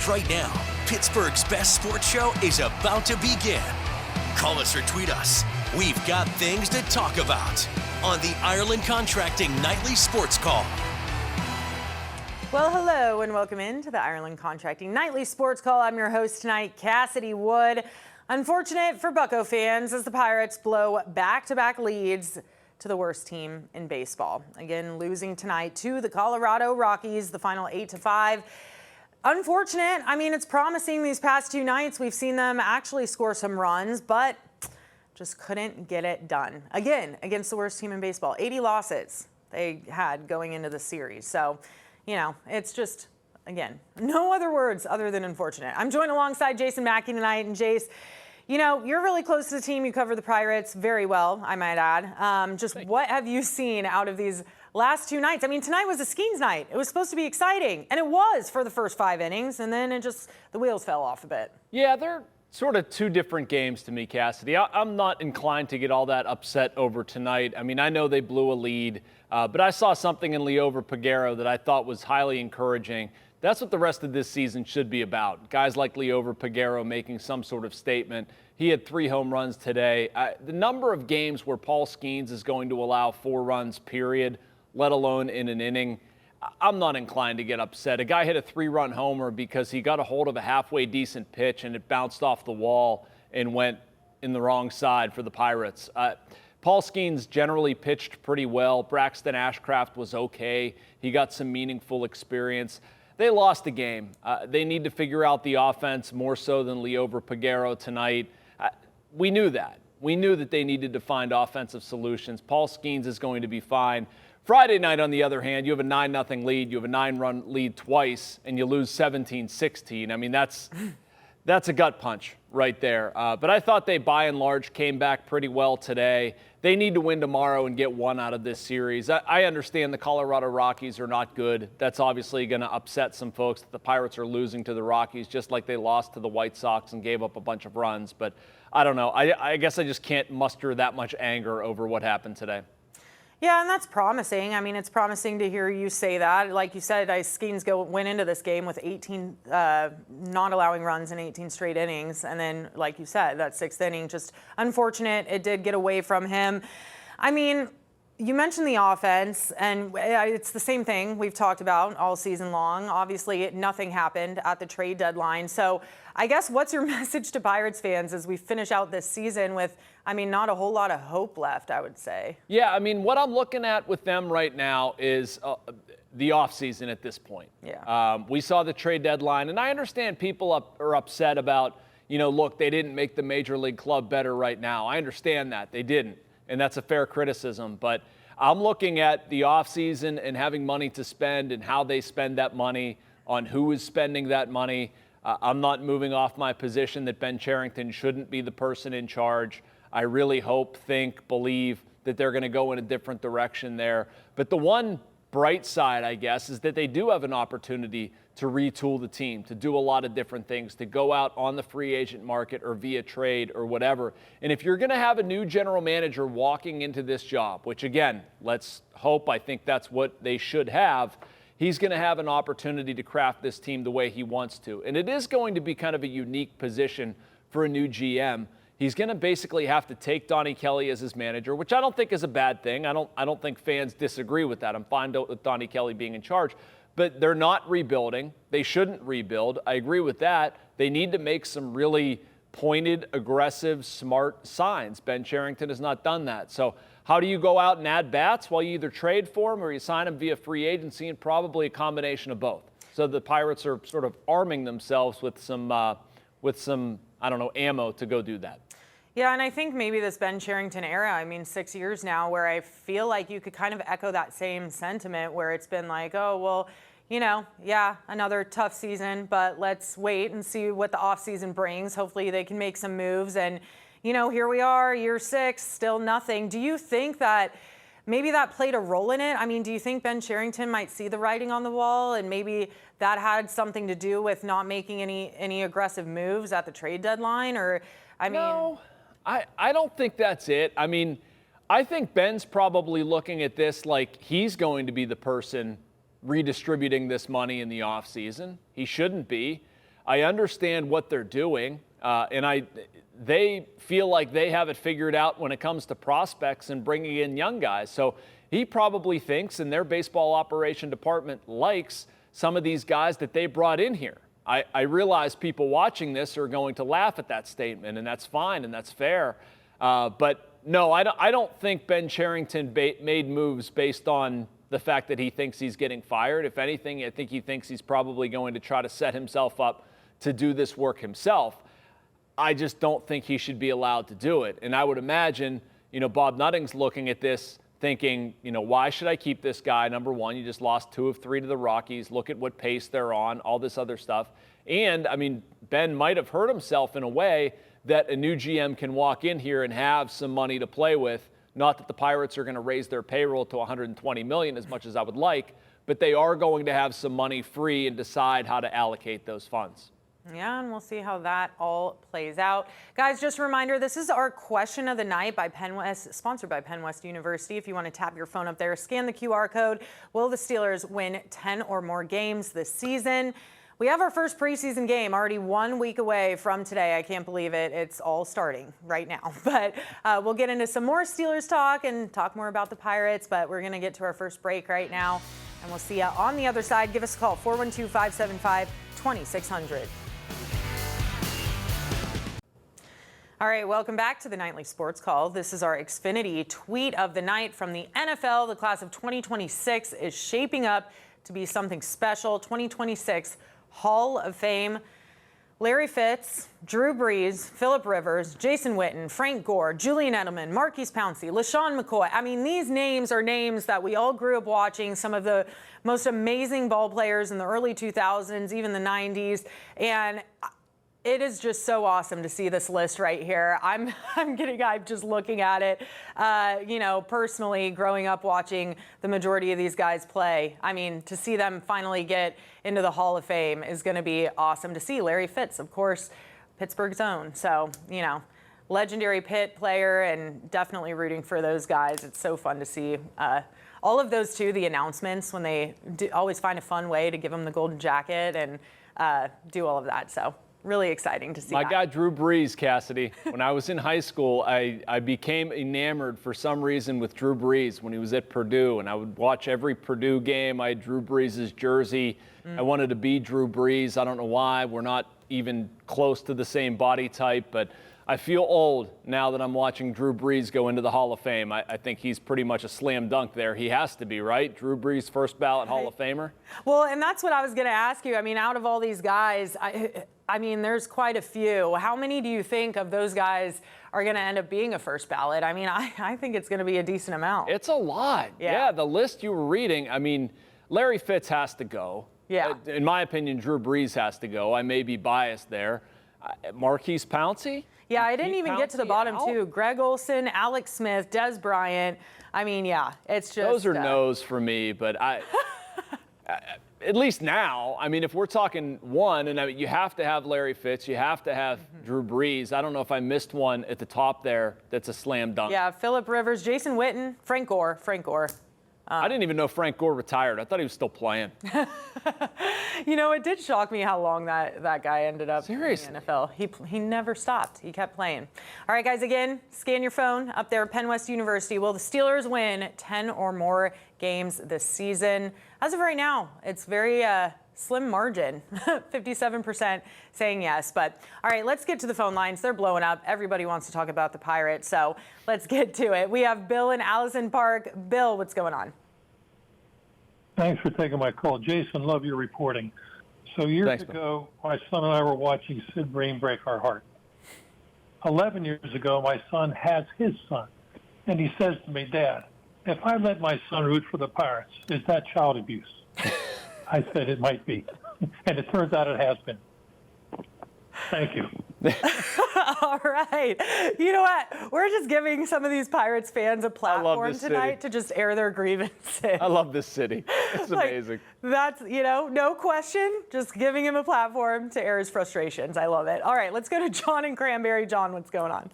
right now. Pittsburgh's best sports show is about to begin. Call us or tweet us. We've got things to talk about on the Ireland Contracting Nightly Sports Call. Well, hello and welcome into the Ireland Contracting Nightly Sports Call. I'm your host tonight, Cassidy Wood. Unfortunate for Bucco fans as the Pirates blow back-to-back leads to the worst team in baseball. Again, losing tonight to the Colorado Rockies, the final 8-5. Unfortunate. I mean, it's promising these past two nights. We've seen them actually score some runs, but just couldn't get it done. Again, against the worst team in baseball. 80 losses they had going into the series. So, you know, it's just, again, no other words other than unfortunate. I'm joined alongside Jason Mackey tonight. And Jace, you know, you're really close to the team. You cover the Pirates very well, I might add. Just what have you seen out of these last two nights? I mean, tonight was a Skeens night. It was supposed to be exciting, and it was for the first 5 innings, and then the wheels fell off a bit. Yeah, they're sort of two different games to me, Cassidy. I'm not inclined to get all that upset over tonight. I mean, I know they blew a lead, but I saw something in Liover Peguero that I thought was highly encouraging. That's what the rest of this season should be about. Guys like Liover Peguero making some sort of statement. He had 3 home runs today. The number of games where Paul Skeens is going to allow 4 runs, period, let alone in an inning, I'm not inclined to get upset. A guy hit a 3-run homer because he got a hold of a halfway decent pitch and it bounced off the wall and went in the wrong side for the Pirates. Paul Skeens generally pitched pretty well. Braxton Ashcraft was okay. He got some meaningful experience. They lost the game. They need to figure out the offense more so than Liover Peguero tonight. We knew that. We knew that they needed to find offensive solutions. Paul Skeens is going to be fine. Friday night, on the other hand, you have a 9-0 lead. You have a 9-run lead twice, and you lose 17-16. I mean, that's a gut punch right there. But I thought they, by and large, came back pretty well today. They need to win tomorrow and get one out of this series. I understand the Colorado Rockies are not good. That's obviously going to upset some folks that the Pirates are losing to the Rockies, just like they lost to the White Sox and gave up a bunch of runs. But I don't know. I guess I just can't muster that much anger over what happened today. Yeah, and that's promising. I mean, it's promising to hear you say that. Like you said, Skeens went into this game with 18 not allowing runs in 18 straight innings. And then, like you said, that 6th inning, just unfortunate. It did get away from him. I mean, you mentioned the offense, and it's the same thing we've talked about all season long. Obviously, nothing happened at the trade deadline. So I guess what's your message to Pirates fans as we finish out this season with, I mean, not a whole lot of hope left, I would say. Yeah, I mean, what I'm looking at with them right now is the offseason at this point. Yeah. We saw the trade deadline, and I understand people are upset about, you know, look, they didn't make the Major League club better right now. I understand that. They didn't, and that's a fair criticism. But I'm looking at the offseason and having money to spend and how they spend that money, on who is spending that money. I'm not moving off my position that Ben Cherington shouldn't be the person in charge. I really hope, think, believe that they're going to go in a different direction there. But the one bright side, I guess, is that they do have an opportunity to retool the team, to do a lot of different things, to go out on the free agent market or via trade or whatever. And if you're going to have a new general manager walking into this job, which again, let's hope, I think that's what they should have, he's going to have an opportunity to craft this team the way he wants to. And it is going to be kind of a unique position for a new GM. He's going to basically have to take Donnie Kelly as his manager, which I don't think is a bad thing. I don't think fans disagree with that. I'm fine with Donnie Kelly being in charge. But they're not rebuilding. They shouldn't rebuild. I agree with that. They need to make some really pointed, aggressive, smart signs. Ben Cherington has not done that. So how do you go out and add bats? Well, you either trade for him or you sign him via free agency, and probably a combination of both. So the Pirates are sort of arming themselves with some I don't know, ammo to go do that. Yeah, and I think maybe this Ben Cherington era, I mean, 6 years now, where I feel like you could kind of echo that same sentiment where it's been like, oh, well, you know, yeah, another tough season, but let's wait and see what the offseason brings. Hopefully they can make some moves. And, you know, here we are, year 6, still nothing. Do you think that maybe that played a role in it? I mean, do you think Ben Cherington might see the writing on the wall and maybe that had something to do with not making any aggressive moves at the trade deadline? Or, I mean... No, I don't think that's it. I mean, I think Ben's probably looking at this like he's going to be the person redistributing this money in the offseason. He shouldn't be. I understand what they're doing, and they feel like they have it figured out when it comes to prospects and bringing in young guys. So he probably thinks, and their baseball operation department likes some of these guys that they brought in here. I realize people watching this are going to laugh at that statement, and that's fine and that's fair. But no, I don't think Ben Cherington made moves based on the fact that he thinks he's getting fired. If anything, I think he thinks he's probably going to try to set himself up to do this work himself. I just don't think he should be allowed to do it. And I would imagine, Bob Nutting's looking at this thinking, why should I keep this guy? Number one, you just lost 2 of 3 to the Rockies. Look at what pace they're on, all this other stuff. And, Ben might have hurt himself in a way that a new GM can walk in here and have some money to play with. Not that the Pirates are going to raise their payroll to $120 million as much as I would like, but they are going to have some money free and decide how to allocate those funds. Yeah, and we'll see how that all plays out. Guys, just a reminder, this is our question of the night by Penn West, sponsored by Penn West University. If you want to tap your phone up there, scan the QR code. Will the Steelers win 10 or more games this season? We have our first preseason game already 1 week away from today. I can't believe it. It's all starting right now. But we'll get into some more Steelers talk and talk more about the Pirates. But we're going to get to our first break right now. And we'll see you on the other side. Give us a call, 412-575-2600. All right, welcome back to the Nightly Sports Call. This is our Xfinity tweet of the night from the NFL. The class of 2026 is shaping up to be something special. 2026 Hall of Fame. Larry Fitz, Drew Brees, Phillip Rivers, Jason Witten, Frank Gore, Julian Edelman, Marquise Pouncey, LaShawn McCoy. These names are names that we all grew up watching, some of the most amazing ball players in the early 2000s, even the 90s. And it is just so awesome to see this list right here. I'm getting hyped just looking at it. Personally, growing up watching the majority of these guys play, to see them finally get into the Hall of Fame is going to be awesome to see. Larry Fitz, of course, Pittsburgh's own. So, legendary Pitt player, and definitely rooting for those guys. It's so fun to see all of those too, the announcements when they always find a fun way to give them the golden jacket and do all of that. So really exciting to see. My guy Drew Brees, Cassidy. When I was in high school, I became enamored for some reason with Drew Brees when he was at Purdue, and I would watch every Purdue game. I had Drew Brees' jersey. I wanted to be Drew Brees. I don't know why. We're not even close to the same body type, but I feel old now that I'm watching Drew Brees go into the Hall of Fame. I think he's pretty much a slam dunk there. He has to be, right? Drew Brees, first ballot Hall of Famer? Well, and that's what I was going to ask you. Out of all these guys, there's quite a few. How many do you think of those guys are going to end up being a first ballot? I think it's going to be a decent amount. It's a lot. Yeah, the list you were reading, Larry Fitz has to go. Yeah. In my opinion, Drew Brees has to go. I may be biased there. Marquise Pouncey? Yeah, I didn't even get to the bottom two. Greg Olson, Alex Smith, Des Bryant. It's just. Those are no's for me, but at least now, if we're talking one, and you have to have Larry Fitz, you have to have Drew Brees. I don't know if I missed one at the top there that's a slam dunk. Yeah, Phillip Rivers, Jason Witten, Frank Gore. I didn't even know Frank Gore retired. I thought he was still playing. It did shock me how long that guy ended up Seriously. in the NFL. He never stopped. He kept playing. All right, guys, again, scan your phone up there, Penn West University. Will the Steelers win 10 or more games this season? As of right now, it's very slim margin, 57% saying yes. But all right, let's get to the phone lines. They're blowing up. Everybody wants to talk about the Pirates, so let's get to it. We have Bill in Allison Park. Bill, what's going on? Thanks for taking my call. Jason, love your reporting. So years ago, my son and I were watching Sid Bream break our heart. 11 years ago, my son has his son, and he says to me, Dad, if I let my son root for the Pirates, is that child abuse? I said it might be, and it turns out it has been. Thank you. All right. You know what? We're just giving some of these Pirates fans a platform tonight to just air their grievances. I love this city. It's amazing. That's, no question, just giving him a platform to air his frustrations. I love it. All right, let's go to John in Cranberry. John, what's going on?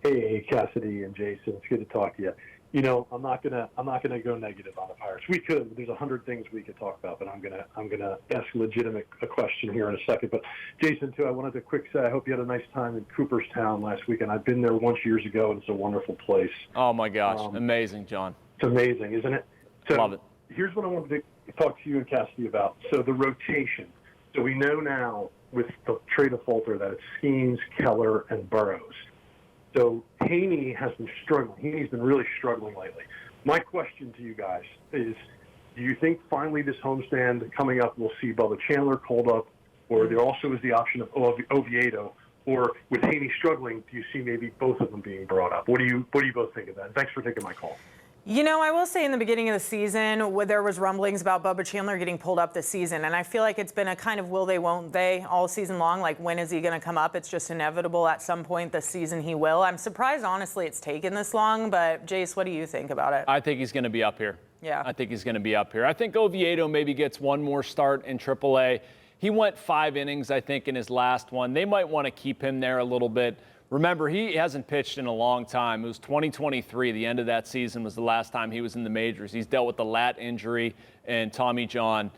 Hey, Cassidy and Jason. It's good to talk to you. I'm not gonna go negative on the Pirates. We could. There's 100 things we could talk about, but I'm gonna ask a question here in a second. But Jason, too, I wanted to quick say I hope you had a nice time in Cooperstown last weekend. I've been there once years ago, and it's a wonderful place. Oh my gosh, amazing, John. It's amazing, isn't it? So love it. Here's what I wanted to talk to you and Cassidy about. So the rotation. So we know now with the trade of Falter that it's Skeens, Keller, and Burrows. So Haney has been struggling. Haney's been really struggling lately. My question to you guys is, do you think finally this homestand coming up we'll see Bubba Chandler called up, or there also is the option of Oviedo, or with Haney struggling, do you see maybe both of them being brought up? What do you both think of that? And thanks for taking my call. I will say in the beginning of the season, where there was rumblings about Bubba Chandler getting pulled up this season, and I feel like it's been a kind of will they, won't they all season long. Like, when is he going to come up? It's just inevitable at some point this season he will. I'm surprised, honestly, it's taken this long, but Jace, what do you think about it? I think he's going to be up here. Yeah. I think he's going to be up here. I think Oviedo maybe gets one more start in AAA. He went 5 innings, I think, in his last one. They might want to keep him there a little bit. Remember, he hasn't pitched in a long time. It was 2023. The end of that season was the last time he was in the majors. He's dealt with the lat injury and Tommy John.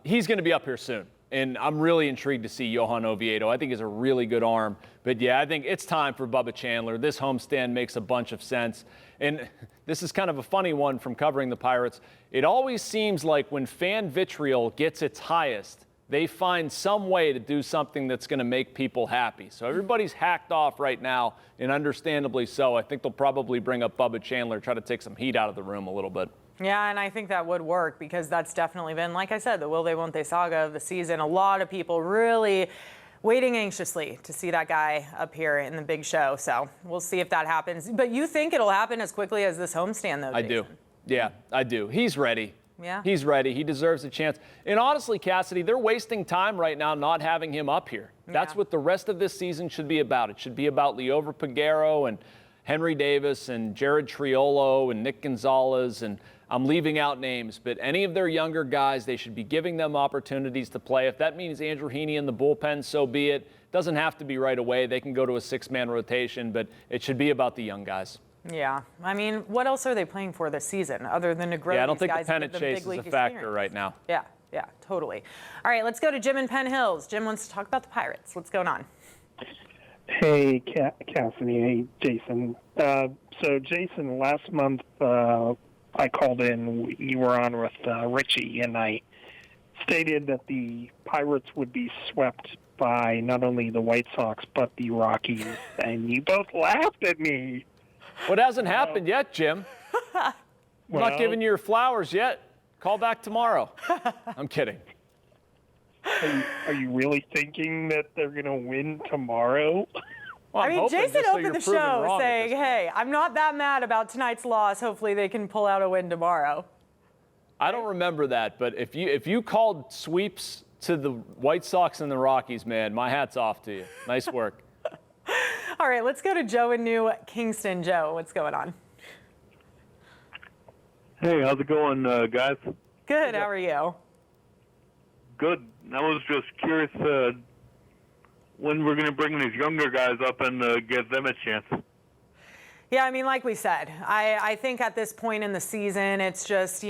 He's going to be up here soon. And I'm really intrigued to see Johan Oviedo. I think he's a really good arm. But, yeah, I think it's time for Bubba Chandler. This homestand makes a bunch of sense. And this is kind of a funny one from covering the Pirates. It always seems like when fan vitriol gets its highest, they find some way to do something that's going to make people happy. So everybody's hacked off right now, and understandably so. I think they'll probably bring up Bubba Chandler, try to take some heat out of the room a little bit. Yeah, and I think that would work because that's definitely been, like I said, the will they, won't they saga of the season. A lot of people really waiting anxiously to see that guy up here in the big show. So we'll see if that happens. But you think it'll happen as quickly as this homestand, though, Jason? I do. Yeah, I do. He's ready. Yeah. He's ready. He deserves a chance. And honestly, Cassidy, they're wasting time right now not having him up here. That's what the rest of this season should be about. It should be about Liover Peguero and Henry Davis and Jared Triolo and Nick Gonzalez, and I'm leaving out names, but any of their younger guys, they should be giving them opportunities to play. If that means Andrew Heaney in the bullpen, so be it. Doesn't have to be right away. They can go to a 6-man rotation, but it should be about the young guys. Yeah. I mean, what else are they playing for this season other than to grow I don't these think guys the pennant chase is a factor right now. Yeah, totally. All right, let's go to Jim in Penn Hills. Jim wants to talk about the Pirates. What's going on? Hey, Cassidy. Hey, Jason. So, Jason, last month I called in. You were on with Richie, and I stated that the Pirates would be swept by not only the White Sox but the Rockies, and you both laughed at me. What hasn't happened yet, Jim? I'm not giving you your flowers yet. Call back tomorrow. I'm kidding. Are you really thinking that they're going to win tomorrow? Well, I mean, Jason opened the show saying, hey, I'm not that mad about tonight's loss. Hopefully they can pull out a win tomorrow. I don't remember that, but if you called sweeps to the White Sox and the Rockies, man, my hat's off to you. Nice work. All right, let's go to Joe in New Kingston. Joe, what's going on? Hey, how's it going, guys? Good, how are you? Good. I was just curious when we're going to bring these younger guys up and give them a chance. Yeah, I mean, like we said, I think at this point in the season, it's just,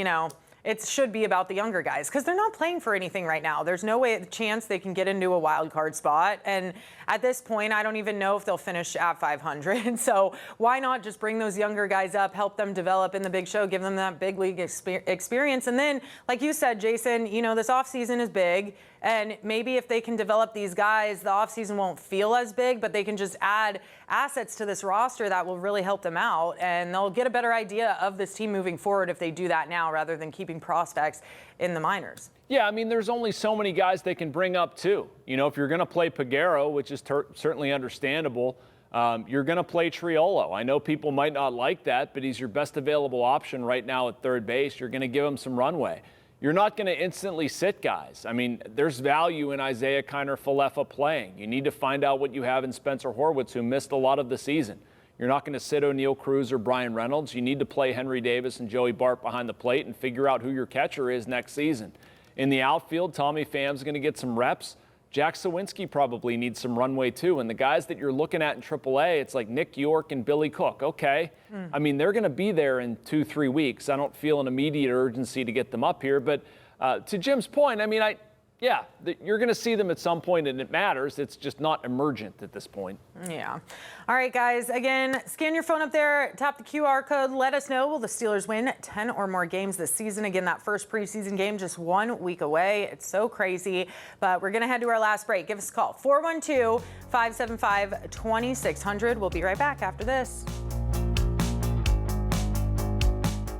it should be about the younger guys because they're not playing for anything right now. There's no chance they can get into a wild card spot. And at this point, I don't even know if they'll finish at 500. So why not just bring those younger guys up, help them develop in the big show, give them that big league experience. And then, like you said, Jason, this offseason is big. And maybe if they can develop these guys, the offseason won't feel as big, but they can just add assets to this roster that will really help them out. And they'll get a better idea of this team moving forward if they do that now rather than keeping prospects in the minors. Yeah, I mean, there's only so many guys they can bring up, too. If you're going to play Peguero, which is certainly understandable, you're going to play Triolo. I know people might not like that, but he's your best available option right now at third base. You're going to give him some runway. You're not going to instantly sit guys. I mean, there's value in Isaiah Kiner-Falefa playing. You need to find out what you have in Spencer Horwitz, who missed a lot of the season. You're not going to sit O'Neal Cruz or Brian Reynolds. You need to play Henry Davis and Joey Bart behind the plate and figure out who your catcher is next season. In the outfield, Tommy Pham's going to get some reps. Jack Sawinski probably needs some runway too. And the guys that you're looking at in AAA, it's like Nick York and Billy Cook. Okay. I mean, they're going to be there in 2-3 weeks. I don't feel an immediate urgency to get them up here. But to Jim's point, I mean, you're going to see them at some point, and it matters. It's just not emergent at this point. Yeah. All right, guys. Again, scan your phone up there, tap the QR code. Let us know, will the Steelers win 10 or more games this season? Again, that first preseason game just 1 week away. It's so crazy. But we're going to head to our last break. Give us a call, 412-575-2600. We'll be right back after this.